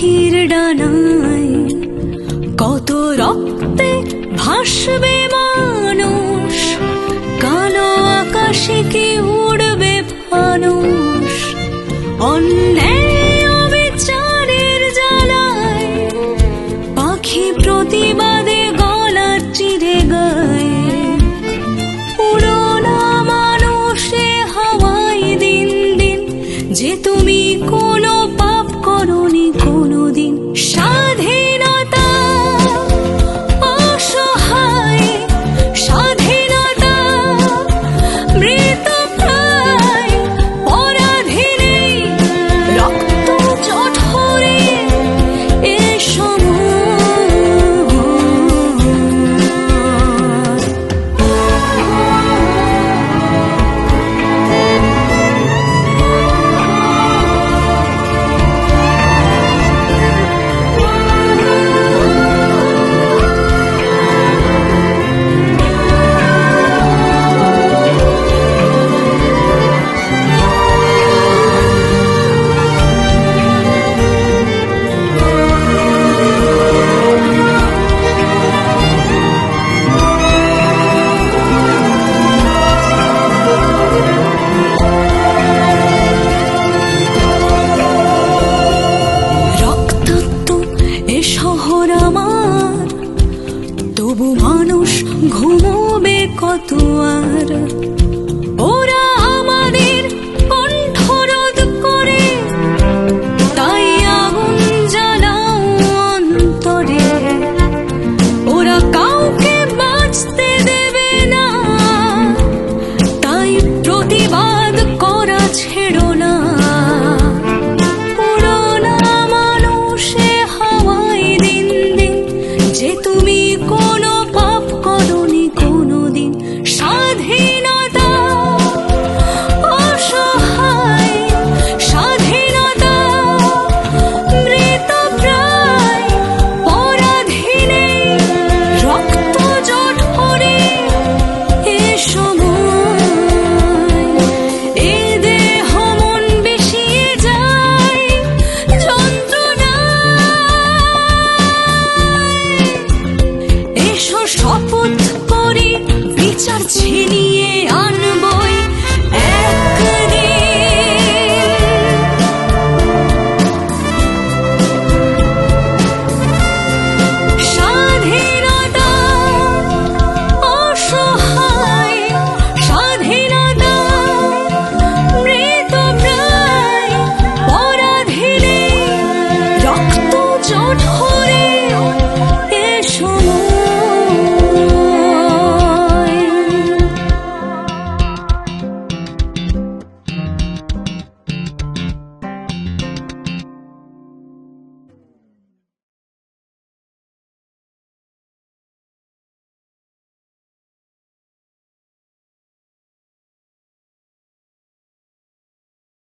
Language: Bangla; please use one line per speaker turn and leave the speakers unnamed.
পাখির ডানায় কত রক্তে ভাসবে মানুষ, কালো আকাশে কি উড়বে ফানুষ। অন্যায় অবিচারের জ্বালায় পাখি প্রতিবাদে গলা চিরে গায়। উড়োনা মানুষে হাওয়ায় দিন দিন, যে তুমি কোনো পাপ করনি কোনোদিন। স্বাধীনতা অসহায়, স্বাধীনতা মৃতপ্রায়, পরাধীনে রক্ত জঠরে এ সময়। শহর আমার, তবু মানুষ ঘুমোবে কত আর। ওরা আমাদের কণ্ঠরোধ করে, তাই আগুন জ্বালাও অন্তরে। ওরা কাউকে বাঁচতে দেবে না, তাই প্রতিবাদ করা ছেড়ো না। যে তুমি কোনো পাপ করনি কোনোদিন। স্বাধীনতা অসহায়, স্বাধীনতা মৃতপ্রায়, পরাধীনে রক্ত জঠরে এ সময়। এ দেহ মন বিষিয়ে যায় যন্ত্রণায়। এসো শপথ করি বিচার ছিনিয়ে আনবই একদিন। স্বাধীনতা অসহায়, স্বাধীনতা মৃতপ্রায়, পরাধীনে রক্ত জঠরে।